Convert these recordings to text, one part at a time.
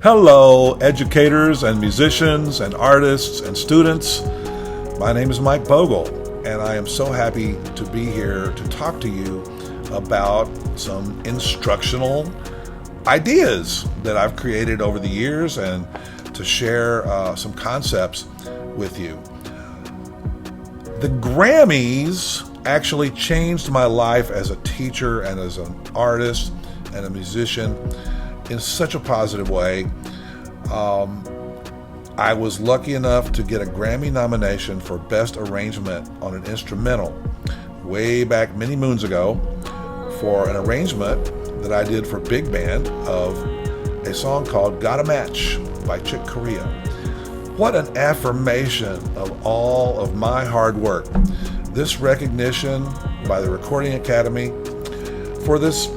Hello, educators and musicians and artists and students. My name is Mike Bogle, and I am so happy to be here to talk to you about some instructional ideas that I've created over the years and to share some concepts with you. The Grammys actually changed my life as a teacher and as an artist and a musician in such a positive way. I was lucky enough to get a Grammy nomination for Best Arrangement on an Instrumental way back many moons ago for an arrangement that I did for big band of a song called Got a Match by Chick Corea. What an affirmation of all of my hard work. This recognition by the Recording Academy for this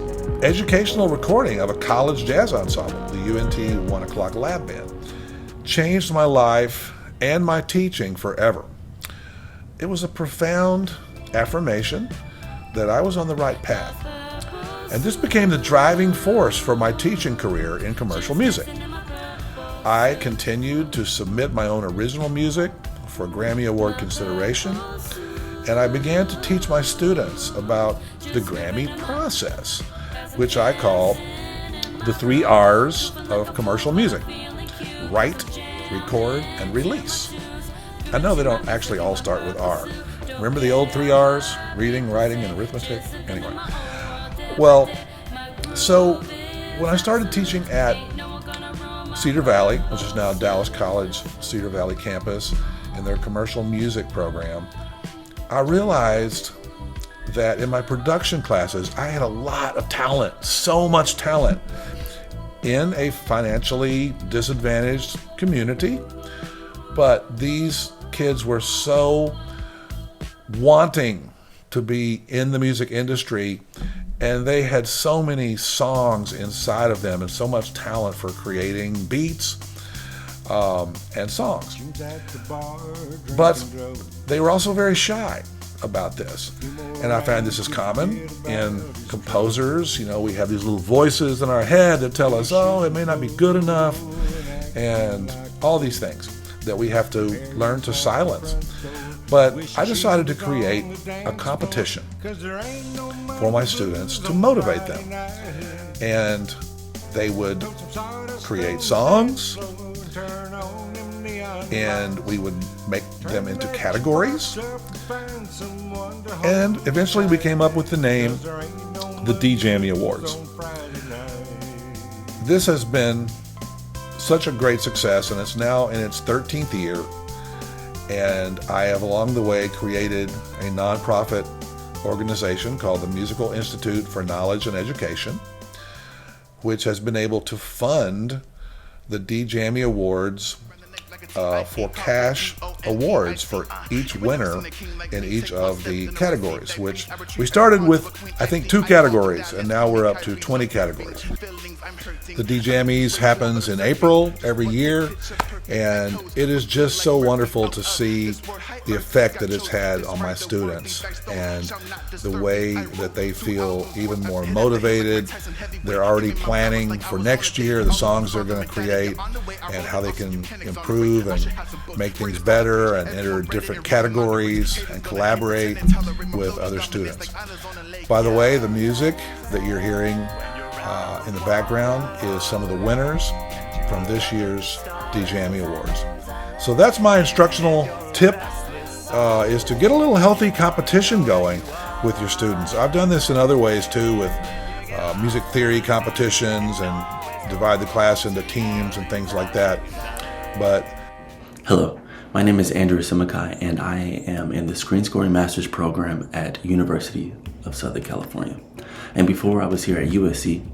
educational recording of a college jazz ensemble, the UNT 1 O'Clock Lab Band, changed my life and my teaching forever. It was a profound affirmation that I was on the right path. And this became the driving force for my teaching career in commercial music. I continued to submit my own original music for Grammy Award consideration, and I began to teach my students about the Grammy process, which I call the 3 R's of commercial music: write, record, and release. I know they don't actually all start with R. Remember the old 3 R's? Reading, writing, and arithmetic? Anyway. Well, so when I started teaching at Cedar Valley, which is now Dallas College Cedar Valley campus, in their commercial music program, I realized that in my production classes, I had a lot of talent, so much talent, in a financially disadvantaged community. But these kids were so wanting to be in the music industry, and they had so many songs inside of them and so much talent for creating beats and songs. But they were also very shy about this. And I find this is common in composers. You know, we have these little voices in our head that tell us, oh, it may not be good enough, and all these things that we have to learn to silence. But I decided to create a competition for my students to motivate them. And they would create songs, and we would make them into categories. And eventually we came up with the name, the DJammy Awards. This has been such a great success, and it's now in its 13th year. And I have along the way created a nonprofit organization called the Musical Institute for Knowledge and Education, which has been able to fund the DJammy Awards for cash awards for each winner in each of the categories, which we started with, I think, 2 categories, and now we're up to 20 categories. The DJammys happens in April every year, and it is just so wonderful to see the effect that it's had on my students and the way that they feel even more motivated. They're already planning for next year, the songs they're going to create and how they can improve and make things better and enter different categories and collaborate with other students. By the way, the music that you're hearing in the background is some of the winners from this year's DJammy Awards. So that's my instructional tip, is to get a little healthy competition going with your students. I've done this in other ways too, with music theory competitions and divide the class into teams and things like that. But hello, my name is Andrew Simikai, and I am in the Screen Scoring Master's program at University of Southern California. And before I was here at USC,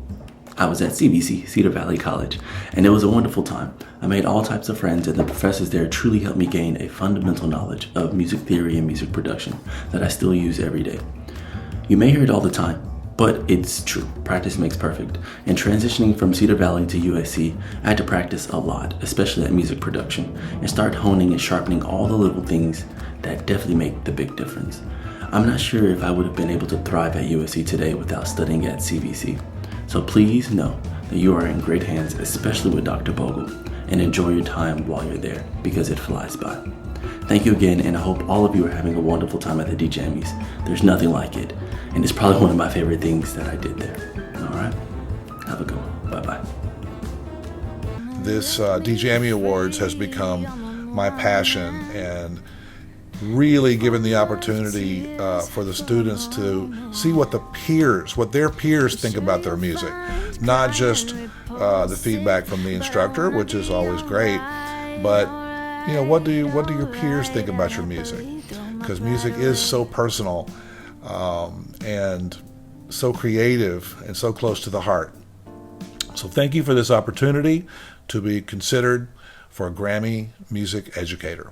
I was at CVC, Cedar Valley College, and it was a wonderful time. I made all types of friends, and the professors there truly helped me gain a fundamental knowledge of music theory and music production that I still use every day. You may hear it all the time, but it's true. Practice makes perfect. And transitioning from Cedar Valley to USC, I had to practice a lot, especially at music production, and start honing and sharpening all the little things that definitely make the big difference. I'm not sure if I would have been able to thrive at USC today without studying at CVC. So please know that you are in great hands, especially with Dr. Bogle, and enjoy your time while you're there because it flies by. Thank you again, and I hope all of you are having a wonderful time at the DJMEs. There's nothing like it, and it's probably one of my favorite things that I did there. All right? Have a good one. Bye-bye. This DJME Awards has become my passion, and really given the opportunity for the students to see what their peers think about their music. Not just the feedback from the instructor, which is always great, but what do your peers think about your music? Because music is so personal and so creative and so close to the heart. So thank you for this opportunity to be considered for a Grammy Music Educator.